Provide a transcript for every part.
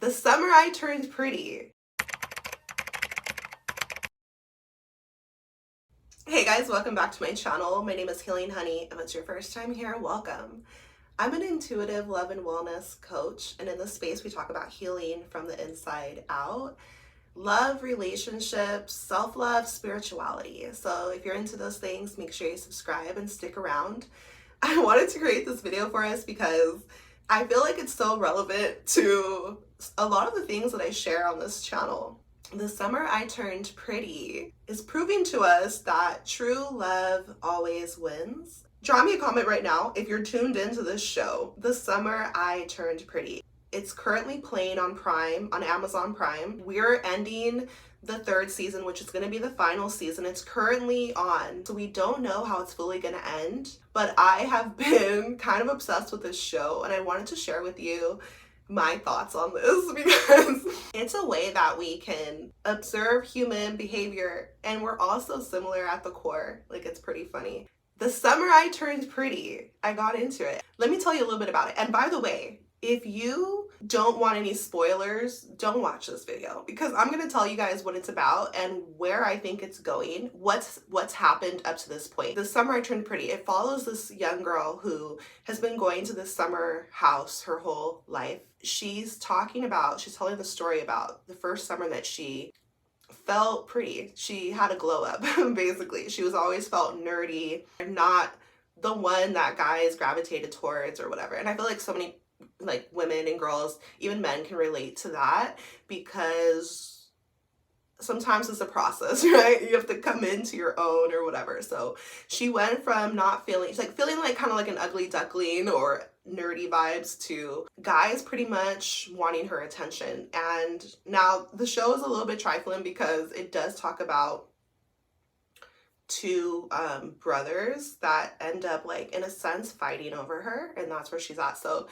The summer I turned pretty. Hey guys, welcome back to my channel. My name is Healing Honey. If it's your first time here, welcome. I'm an intuitive love and wellness coach, and in this space we talk about healing from the inside out. Love, relationships, self-love, spirituality. So if you're into those things, make sure you subscribe and stick around. I wanted to create this video for us because I feel like it's so relevant to a lot of the things that I share on this channel. The summer I turned pretty is proving to us that true love always wins. Draw me a comment right now if you're tuned into this show. The summer I turned pretty. It's currently playing on Prime, on Amazon Prime. We're ending the third season, which is going to be the final season. It's currently on, so we don't know how it's fully going to end, but I have been kind of obsessed with this show, and I wanted to share with you my thoughts on this because it's a way that we can observe human behavior, and we're also similar at the core. Like, it's pretty funny. The summer I turned pretty, I got into it. Let me tell you a little bit about it. And by the way, if you don't want any spoilers, don't watch this video because I'm going to tell you guys what it's about and where I think it's going, what's happened up to this point. The summer I turned pretty, it follows this young girl who has been going to this summer house her whole life. She's telling the story about the first summer that she felt pretty. She had a glow up, basically. She was always felt nerdy, not the one that guys gravitated towards or whatever. And I feel like so many women and girls, even men, can relate to that because sometimes it's a process, right? You have to come into your own or whatever. So she went from not feeling, feeling like kind of like an ugly duckling or nerdy vibes to guys pretty much wanting her attention. And now the show is a little bit trifling because it does talk about two brothers that end up, like, in a sense fighting over her, and that's where she's at. So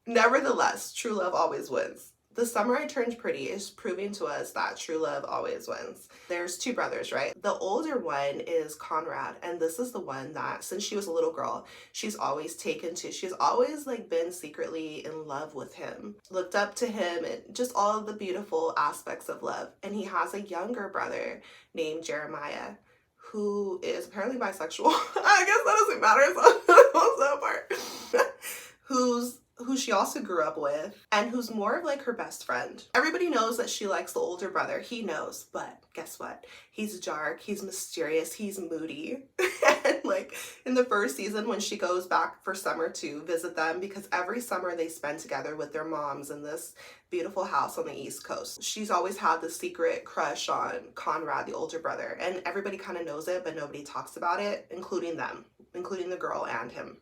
nevertheless, true love always wins. The summer I turned pretty is proving to us that true love always wins. There's two brothers, right? The older one is Conrad, and this is the one that, since she was a little girl, she's always been secretly in love with him, looked up to him, and just all of the beautiful aspects of love. And he has a younger brother named Jeremiah, who is apparently bisexual. I guess that doesn't matter, so that's that part. who she also grew up with, and who's more of like her best friend. Everybody knows that she likes the older brother. He knows, but guess what? He's dark, he's mysterious, he's moody. And like in the first season, when she goes back for summer to visit them, because every summer they spend together with their moms in this beautiful house on the East Coast, she's always had this secret crush on Conrad, the older brother, and everybody kind of knows it, but nobody talks about it, including the girl and him.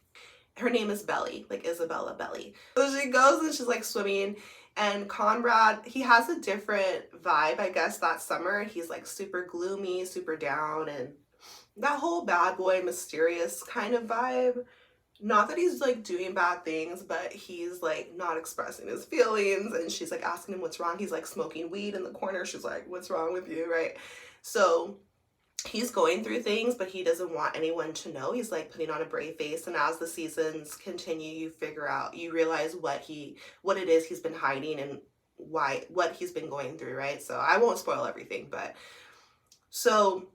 Her name is Belle, like Isabella Belle. So she goes and she's like swimming, and Conrad, he has a different vibe, I guess, that summer. He's like super gloomy, super down, and that whole bad boy, mysterious kind of vibe. Not that he's like doing bad things, but he's like not expressing his feelings, and she's like asking him what's wrong. He's like smoking weed in the corner. She's like, what's wrong with you, right? So he's going through things, but he doesn't want anyone to know. He's like putting on a brave face, and as the seasons continue, you realize what it is he's been hiding and what he's been going through, right? So I won't spoil everything, but so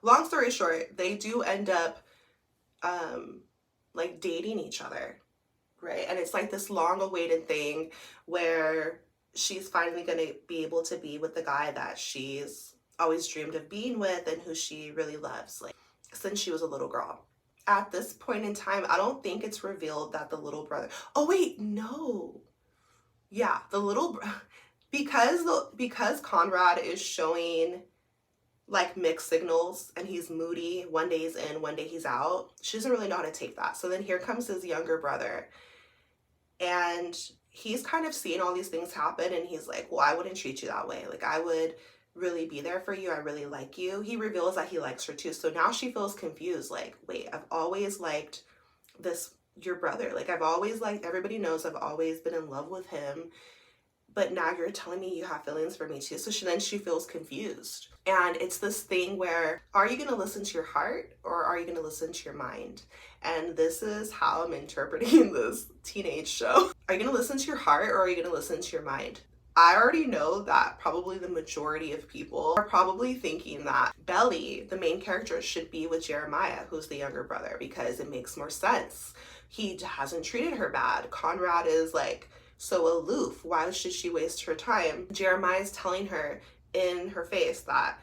long story short, they do end up like dating each other, right? And it's like this long awaited thing where she's finally going to be able to be with the guy that she's always dreamed of being with and who she really loves, like, since she was a little girl. At this point in time, I don't think it's revealed that the little brother, oh wait, no. Yeah, because Conrad is showing like mixed signals and he's moody, one day he's in, one day he's out, she doesn't really know how to take that. So then here comes his younger brother, and he's kind of seeing all these things happen, and he's like, well, I wouldn't treat you that way. Like, I would really be there for you. I really like you. He reveals that he likes her too. So now she feels confused. Like, wait, I've always liked your brother. Like, everybody knows I've always been in love with him, but now you're telling me you have feelings for me too. So she feels confused. And it's this thing where, are you going to listen to your heart or are you going to listen to your mind? And this is how I'm interpreting this teenage show. Are you going to listen to your heart, or are you going to listen to your mind? I already know that probably the majority of people are probably thinking that Belle, the main character, should be with Jeremiah, who's the younger brother, because it makes more sense. He hasn't treated her bad. Conrad is like so aloof. Why should she waste her time? Jeremiah is telling her in her face that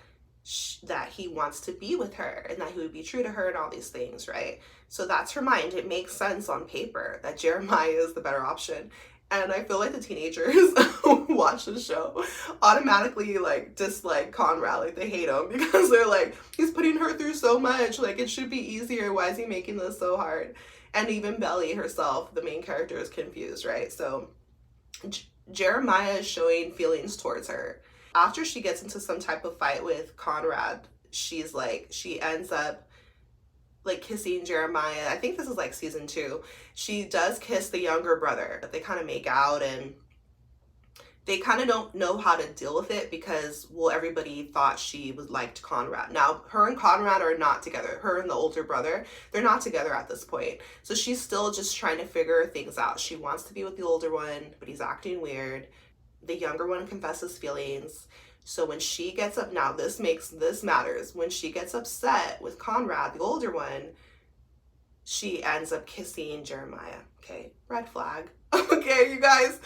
that he wants to be with her and that he would be true to her and all these things, right? So that's her mind. It makes sense on paper that Jeremiah is the better option. And I feel like the teenagers who watch the show automatically like dislike Conrad, like they hate him because they're like, he's putting her through so much, like it should be easier. Why is he making this so hard? And even Belle herself, the main character, is confused, right? So Jeremiah is showing feelings towards her. After she gets into some type of fight with Conrad, she ends up like kissing Jeremiah. I think this is like season 2. She does kiss the younger brother. They kind of make out, and they kind of don't know how to deal with it because, well, everybody thought she was liked Conrad. Now, her and Conrad are not together. Her and the older brother, they're not together at this point. So she's still just trying to figure things out. She wants to be with the older one, but he's acting weird. The younger one confesses feelings. So when she gets up, now this matters. When she gets upset with Conrad, the older one, she ends up kissing Jeremiah. Okay, red flag. Okay, you guys,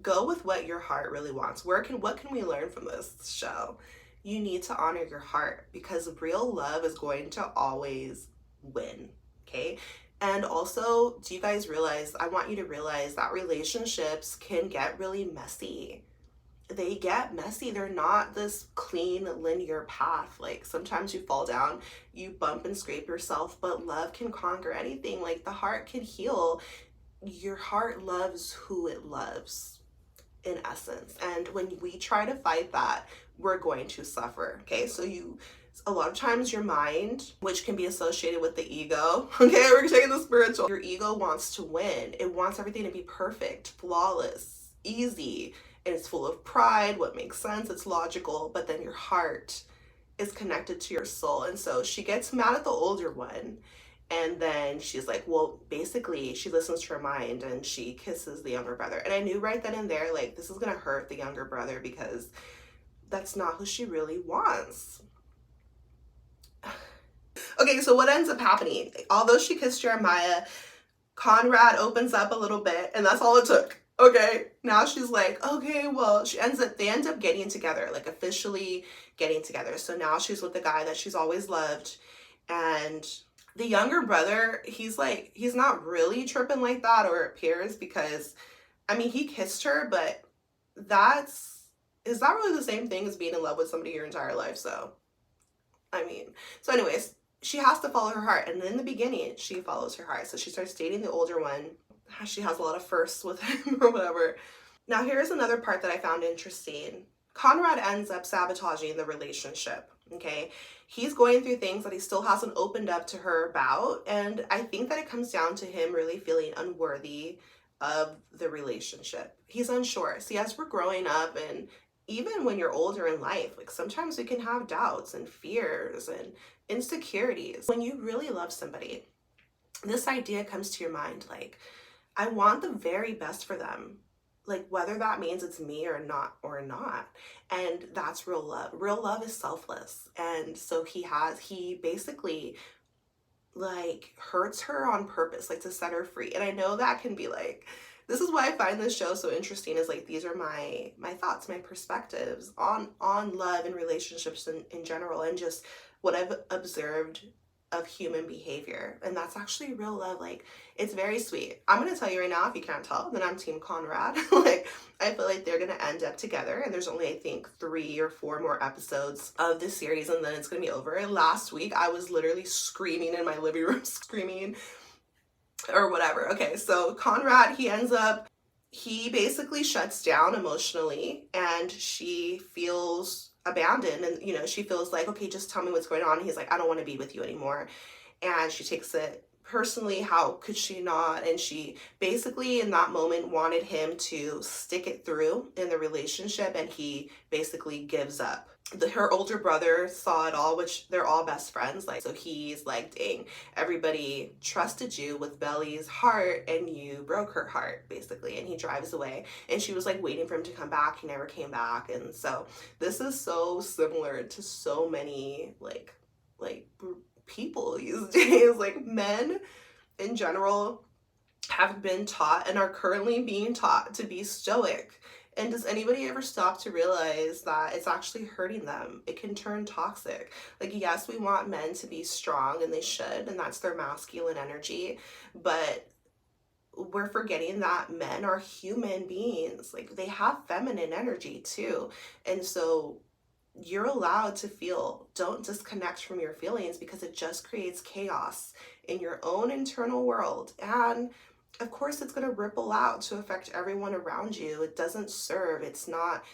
go with what your heart really wants. What can we learn from this show? You need to honor your heart because real love is going to always win. Okay. And also, do you guys realize, I want you to realize that relationships can get really messy. They get messy. They're not this clean linear path. Like sometimes you fall down, you bump and scrape yourself, but love can conquer anything. Like the heart can heal. Your heart loves who it loves in essence. And when we try to fight that, we're going to suffer. Okay, so a lot of times your mind, which can be associated with the ego, okay, we're taking the spiritual, your ego wants to win. It wants everything to be perfect, flawless, easy, and it's full of pride, what makes sense, it's logical, but then your heart is connected to your soul. And so she gets mad at the older one, and then she's like, well, basically she listens to her mind and she kisses the younger brother. And I knew right then and there, like, this is gonna hurt the younger brother because that's not who she really wants. Okay, so what ends up happening? Although she kissed Jeremiah, Conrad opens up a little bit, and that's all it took. Okay, now she's like, okay, well, they end up getting together, like officially getting together. So now she's with the guy that she's always loved. And the younger brother, he's not really tripping like that, or it appears, because, I mean, he kissed her, but is that really the same thing as being in love with somebody your entire life? So, I mean, so anyways, she has to follow her heart. And in the beginning, she follows her heart. So she starts dating the older one. She has a lot of firsts with him or whatever. Now, here's another part that I found interesting. Conrad ends up sabotaging the relationship, okay? He's going through things that he still hasn't opened up to her about, and I think that it comes down to him really feeling unworthy of the relationship. He's unsure. See, as we're growing up, and even when you're older in life, like sometimes we can have doubts and fears and insecurities. When you really love somebody, this idea comes to your mind, like, I want the very best for them, like whether that means it's me or not. And that's real love. Real love is selfless. And so he basically like hurts her on purpose, like to set her free. And I know that can be like, this is why I find this show so interesting, is like, these are my thoughts, my perspectives on love and relationships in general, and just what I've observed of human behavior. And that's actually real love. Like, it's very sweet. I'm gonna tell you right now, if you can't tell, then I'm team Conrad. Like, I feel like they're gonna end up together, and there's only, I think, 3 or 4 more episodes of this series, and then it's gonna be over. And last week I was literally screaming in my living room, screaming or whatever. Okay, so Conrad, he basically shuts down emotionally, and she feels abandoned, and she feels like, okay, just tell me what's going on. And he's like, I don't want to be with you anymore. And she takes it personally, how could she not? And she basically in that moment wanted him to stick it through in the relationship, and he basically gives up. Her older brother saw it all, which they're all best friends, like, so he's like, dang, everybody trusted you with Belle's heart and you broke her heart, basically. And he drives away, and she was like waiting for him to come back. He never came back. And so this is so similar to so many like people these days. Like, men in general have been taught and are currently being taught to be stoic. And does anybody ever stop to realize that it's actually hurting them? It can turn toxic. Like, yes, we want men to be strong, and they should, and that's their masculine energy, but we're forgetting that men are human beings. Like, they have feminine energy too. And so you're allowed to feel. Don't disconnect from your feelings, because it just creates chaos in your own internal world. And of course, it's going to ripple out to affect everyone around you. It doesn't serve, it's not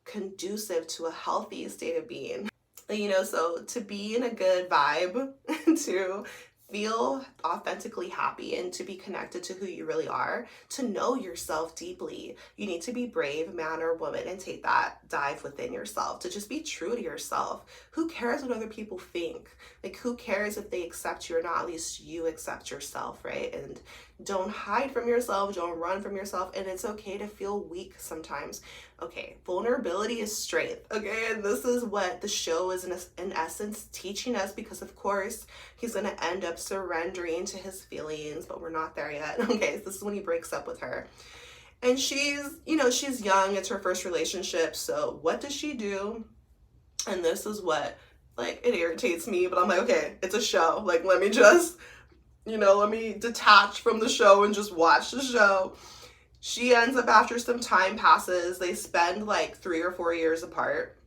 conducive to a healthy state of being. You know, so to be in a good vibe, to feel authentically happy, and to be connected to who you really are, to know yourself deeply, you need to be brave, man or woman, and take that dive within yourself, to just be true to yourself. Who cares what other people think? Like, who cares if they accept you or not? At least you accept yourself, right? And don't hide from yourself, don't run from yourself. And it's okay to feel weak sometimes. Okay, vulnerability is strength, okay? And this is what the show is in essence teaching us, because of course he's gonna end up surrendering to his feelings, but we're not there yet. Okay, so this is when he breaks up with her. And she's, you know, she's young, it's her first relationship, so what does she do? And this is what, like, it irritates me, but I'm like, okay, it's a show. Like, let me just, you know, let me detach from the show and just watch the show. She ends up, after some time passes, they spend like 3 or 4 years apart,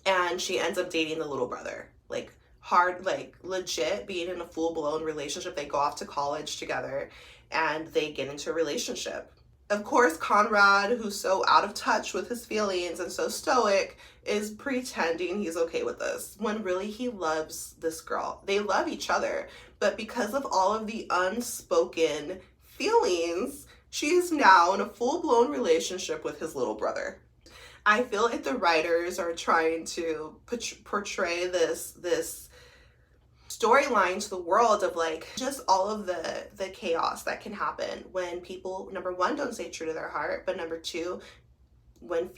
and she ends up dating the little brother. Like, hard, like legit being in a full-blown relationship. They go off to college together, and they get into a relationship. Of course, Conrad, who's so out of touch with his feelings and so stoic, is pretending he's okay with this, when really he loves this girl. They love each other, but because of all of the unspoken feelings, she is now in a full-blown relationship with his little brother. I feel like the writers are trying to portray this storyline to the world of like just all of the chaos that can happen when people, number one, don't stay true to their heart, but number two, when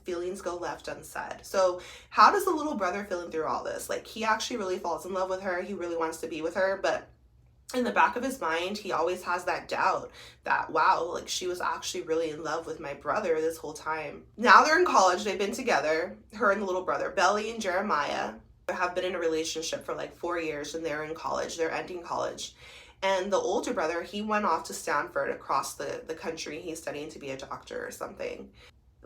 feelings go left unsaid. So how does the little brother feeling through all this? Like, he actually really falls in love with her, he really wants to be with her, but in the back of his mind, he always has that doubt that, wow, like, she was actually really in love with my brother this whole time. Now they're in college, they've been together, her and the little brother. Belle and Jeremiah have been in a relationship for like 4 years, and they're in college, they're ending college. And the older brother, he went off to Stanford, across the country. He's studying to be a doctor or something.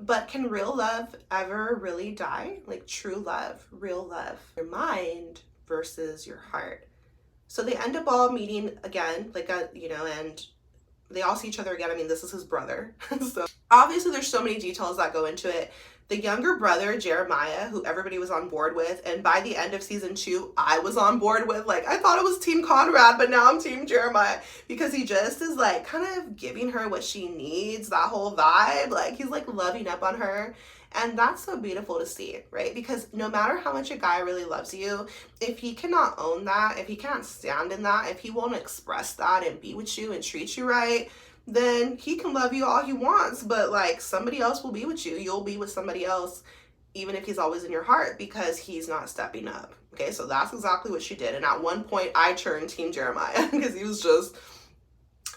But can real love ever really die? Like, true love, real love, your mind versus your heart. So they end up all meeting again, like, you know, and they all see each other again. I mean, this is his brother. So obviously there's so many details that go into it. The younger brother, Jeremiah, who everybody was on board with, and by the end of season 2, I was on board with. Like, I thought it was Team Conrad, but now I'm Team Jeremiah, because he just is like kind of giving her what she needs, that whole vibe. Like, he's like loving up on her. And that's so beautiful to see, right? Because no matter how much a guy really loves you, if he cannot own that, if he can't stand in that, if he won't express that and be with you and treat you right, then he can love you all he wants, but like, somebody else will be with you. You'll be with somebody else, even if he's always in your heart, because he's not stepping up. Okay, so that's exactly what she did. And at one point, I turned Team Jeremiah, because he was just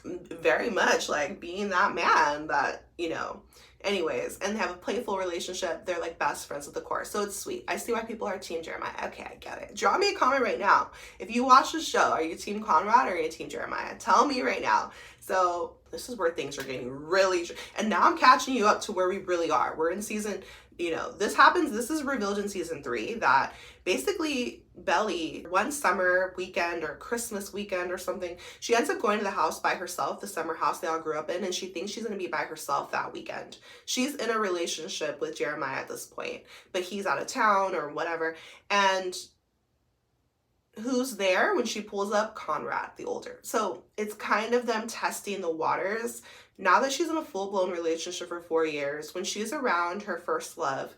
very much like being that man that, you know. Anyways, and they have a playful relationship. They're like best friends with the course. So it's sweet. I see why people are Team Jeremiah. Okay, I get it. Drop me a comment right now. If you watch the show, are you Team Conrad or are you Team Jeremiah? Tell me right now. So this is where things are getting really, and now I'm catching you up to where we really are. We're in season, you know, this is revealed in season 3 that basically Belle, one summer weekend or Christmas weekend or something, she ends up going to the house by herself, the summer house they all grew up in, and she thinks she's going to be by herself that weekend. She's in a relationship with Jeremiah at this point, but he's out of town or whatever, and who's there when she pulls up? Conrad, the older. So it's kind of them testing the waters. Now that she's in a full-blown relationship for 4 years, when she's around her first love,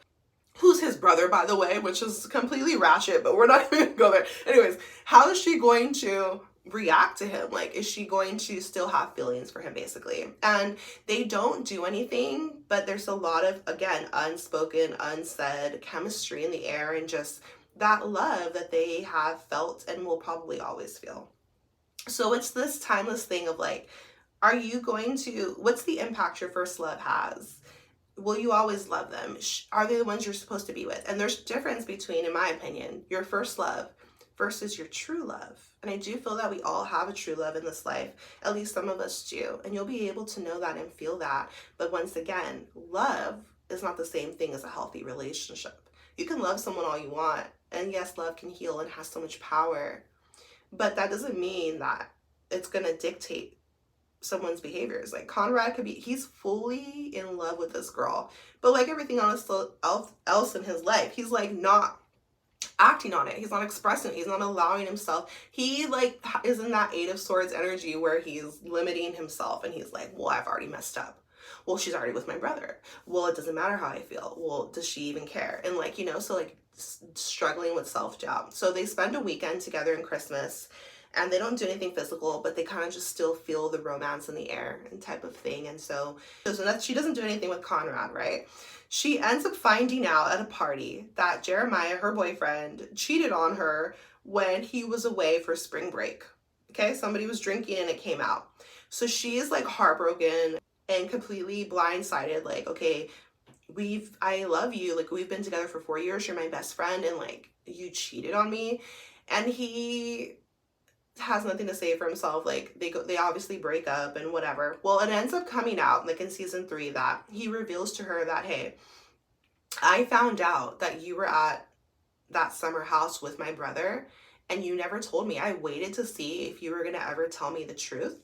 who's his brother, by the way, which is completely ratchet, but we're not even gonna go there. Anyways, how is she going to react to him? Like, is she going to still have feelings for him, basically? And they don't do anything, but there's a lot of, again, unspoken, unsaid chemistry in the air, and just that love that they have felt and will probably always feel. So it's this timeless thing of like, are you going to, what's the impact your first love has? Will you always love them? Are they the ones you're supposed to be with? And there's a difference between, in my opinion, your first love versus your true love. And I do feel that we all have a true love in this life. At least some of us do. And you'll be able to know that and feel that. But once again, love is not the same thing as a healthy relationship. You can love someone all you want. And yes, love can heal and has so much power. But that doesn't mean that it's going to dictate someone's behaviors. Like, Conrad could be, he's fully in love with this girl, but like everything else in his life, he's like not acting on it. He's not expressing it. He's not allowing himself. He like is in that 8 of Swords energy where he's limiting himself, and he's like, well, I've already messed up. Well, she's already with my brother. Well, it doesn't matter how I feel. Well, does she even care? And like, you know, so like struggling with self-doubt. So they spend a weekend together in Christmas, and they don't do anything physical, but they kind of just still feel the romance in the air and type of thing. And so that she doesn't do anything with Conrad, right? She ends up finding out at a party that Jeremiah, her boyfriend, cheated on her when he was away for spring break. Okay, somebody was drinking and it came out. So she is like heartbroken and completely blindsided. Like, okay, I love you. Like, we've been together for 4 years. You're my best friend, and like, you cheated on me. And he has nothing to say for himself. Like, they obviously break up and whatever. Well, it ends up coming out like in season 3 that he reveals to her that, hey, I found out that you were at that summer house with my brother and you never told me. I waited to see if you were gonna ever tell me the truth,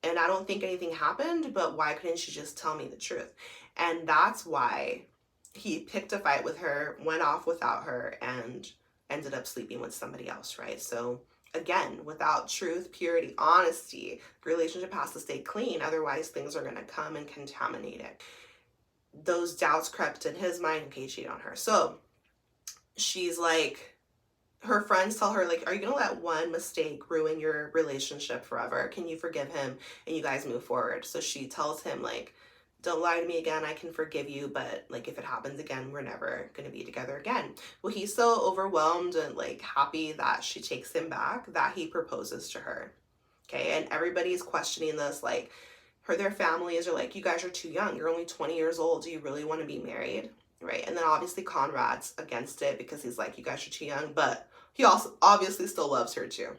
and I don't think anything happened, but why couldn't you just tell me the truth? And that's why he picked a fight with her, went off without her, and ended up sleeping with somebody else, right? So again, without truth, purity, honesty, the relationship has to stay clean. Otherwise, things are going to come and contaminate it. Those doubts crept in his mind. Okay, cheat on her. So she's like, her friends tell her, like, are you going to let one mistake ruin your relationship forever? Can you forgive him and you guys move forward? So she tells him, like, don't lie to me again. I can forgive you, but like, if it happens again, we're never going to be together again. Well, he's so overwhelmed and like happy that she takes him back that he proposes to her. Okay. And everybody's questioning this, like their families are like, you guys are too young. You're only 20 years old. Do you really want to be married? Right. And then obviously Conrad's against it because he's like, you guys are too young, but he also obviously still loves her too.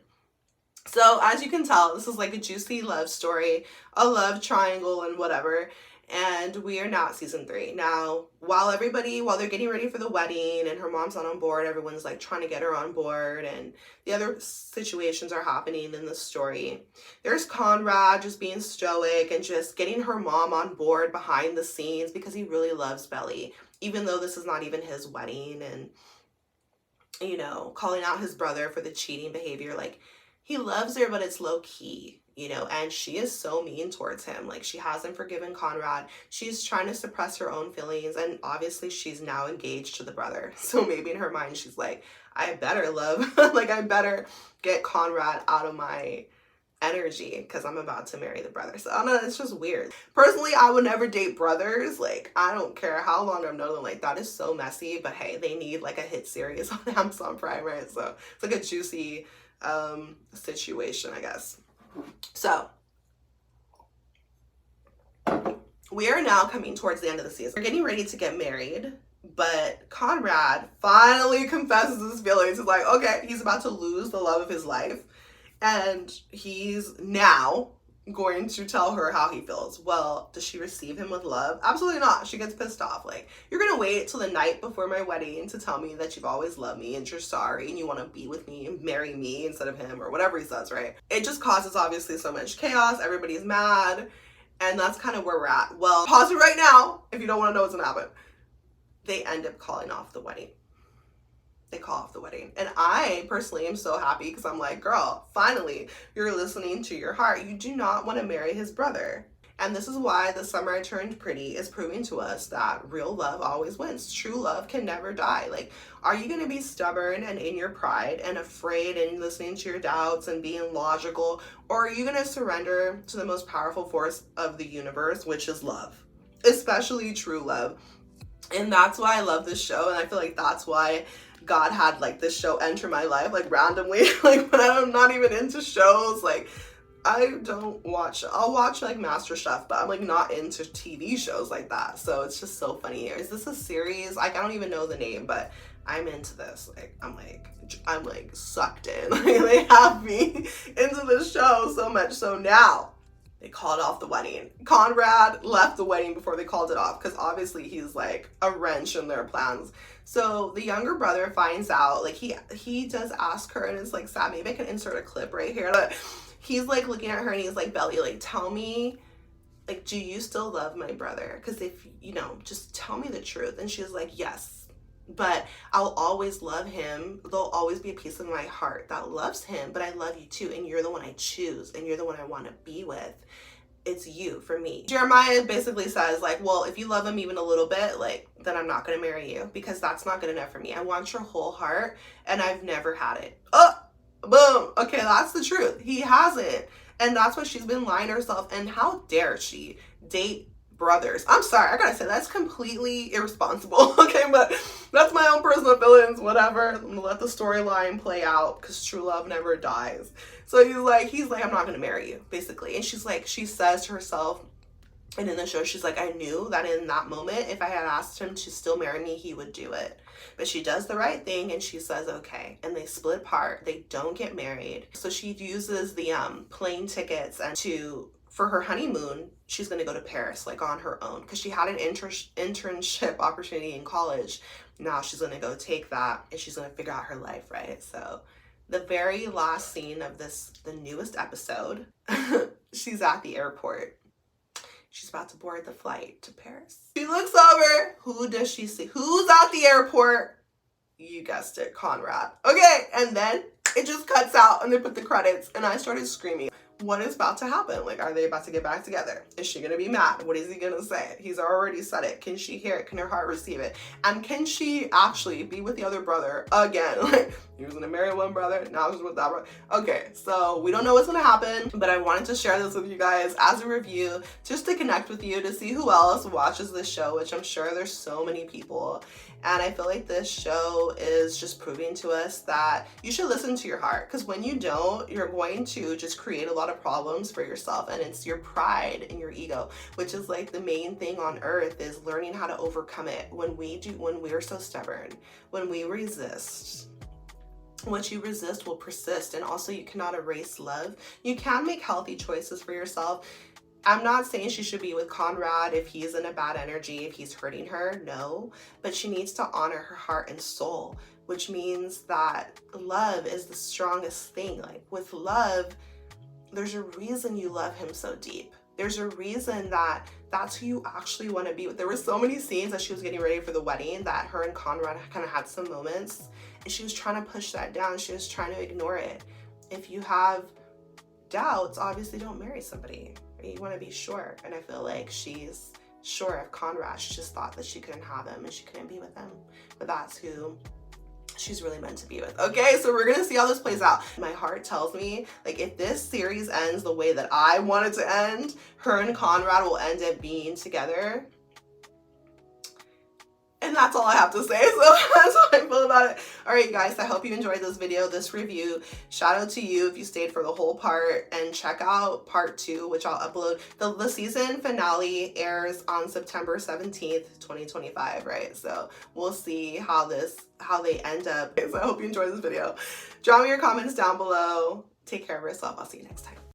So as you can tell, this is like a juicy love story, a love triangle and whatever. And we are now at season 3. Now, while they're getting ready for the wedding and her mom's not on board, everyone's like trying to get her on board, and the other situations are happening in the story. There's Conrad just being stoic and just getting her mom on board behind the scenes because he really loves Belle, even though this is not even his wedding, and, you know, calling out his brother for the cheating behavior. Like, he loves her, but it's low key. You know, and she is so mean towards him. Like, she hasn't forgiven Conrad. She's trying to suppress her own feelings, and obviously she's now engaged to the brother. So maybe in her mind she's like, I better love, like, I better get Conrad out of my energy because I'm about to marry the brother. So I don't know, it's just weird. Personally, I would never date brothers. Like, I don't care how long I've known them. Like, that is so messy. But hey, they need like a hit series on Amazon Prime, right? So it's like a juicy situation, I guess. So we are now coming towards the end of the season. We're getting ready to get married, but Conrad finally confesses his feelings. He's like, okay, he's about to lose the love of his life, and he's now going to tell her how he feels. Well, does she receive him with love? Absolutely not. She gets pissed off. Like, you're gonna wait till the night before my wedding to tell me that you've always loved me and you're sorry and you want to be with me and marry me instead of him, or whatever he says, right? It just causes obviously so much chaos. Everybody's mad, and that's kind of where we're at. Well, pause it right now if you don't want to know what's gonna happen. They end up calling off the wedding. they call off the wedding. And I personally am so happy because I'm like, girl, finally, you're listening to your heart. You do not want to marry his brother. And this is why The Summer I Turned Pretty is proving to us that real love always wins. True love can never die. Like, are you going to be stubborn and in your pride and afraid and listening to your doubts and being logical? Or are you going to surrender to the most powerful force of the universe, which is love, especially true love? And that's why I love this show. And I feel like that's why God had like this show enter my life, like randomly, like when I'm not even into shows, like I don't watch, I'll watch like MasterChef, but I'm like not into TV shows like that. So it's just so funny. Is this a series? Like, I don't even know the name, but I'm into this. Like, I'm like sucked in. Like, they have me into this show so much. So now they called off the wedding. Conrad left the wedding before they called it off because obviously he's like a wrench in their plans. So the younger brother finds out, like he does ask her, and it's like sad. Maybe I can insert a clip right here. But he's like looking at her and he's like, Belle, like, tell me, like, do you still love my brother? Because if, you know, just tell me the truth. And she's like, yes, but I'll always love him. There'll always be a piece of my heart that loves him, but I love you too. And you're the one I choose, and you're the one I want to be with. It's you for me. Jeremiah basically says like, well, if you love him even a little bit, like, then I'm not going to marry you because that's not good enough for me. I want your whole heart, and I've never had it. Oh, boom. Okay, that's the truth. He hasn't. And that's what she's been lying to herself. And how dare she date brothers? I'm sorry, I gotta say, that's completely irresponsible. Okay, but that's my own personal feelings, whatever. I'm gonna let the storyline play out because true love never dies. So he's like, I'm not gonna marry you, basically. And she's like, she says to herself, and in the show, she's like, I knew that in that moment, if I had asked him to still marry me, he would do it. But she does the right thing and she says, okay. And they split apart. They don't get married. So she uses the plane tickets and for her honeymoon, she's going to go to Paris, like on her own, because she had an internship opportunity in college. Now she's going to go take that and she's going to figure out her life, right? So the very last scene of the newest episode, she's at the airport. She's about to board the flight to Paris. She looks over. Who does she see? Who's at the airport? You guessed it, Conrad. Okay, and then it just cuts out and they put the credits and I started screaming. What is about to happen? Like, are they about to get back together? Is she gonna be mad? What is he gonna say? He's already said it. Can she hear it? Can her heart receive it? And can she actually be with the other brother again? Like, he was gonna marry one brother, now she's with that brother. Okay, so we don't know what's gonna happen, but I wanted to share this with you guys as a review, just to connect with you, to see who else watches this show, which I'm sure there's so many people. And I feel like this show is just proving to us that you should listen to your heart, because when you don't, you're going to just create a lot of problems for yourself. And it's your pride and your ego, which is like the main thing on earth, is learning how to overcome it. When we're so stubborn, when we resist, what you resist will persist. And also, you cannot erase love. You can make healthy choices for yourself. I'm not saying she should be with Conrad if he's in a bad energy, if he's hurting her, no. But she needs to honor her heart and soul, which means that love is the strongest thing. Like, with love, there's a reason you love him so deep. There's a reason that that's who you actually want to be with. There were so many scenes as she was getting ready for the wedding that her and Conrad kind of had some moments, and she was trying to push that down. She was trying to ignore it. If you have doubts, obviously don't marry somebody. You want to be sure. And I feel like she's sure of Conrad. She just thought that she couldn't have him and she couldn't be with him. But that's who she's really meant to be with. Okay, so we're gonna see how this plays out. My heart tells me, like, if this series ends the way that I want it to end, her and Conrad will end up being together. And that's all I have to say. So that's how I feel about it. All right, guys, I hope you enjoyed this video, this review. Shout out to you if you stayed for the whole part, and check out part 2, which I'll upload. The season finale airs on September 17th, 2025, right? So we'll see how they end up. So I hope you enjoyed this video. Drop me your comments down below. Take care of yourself. I'll see you next time.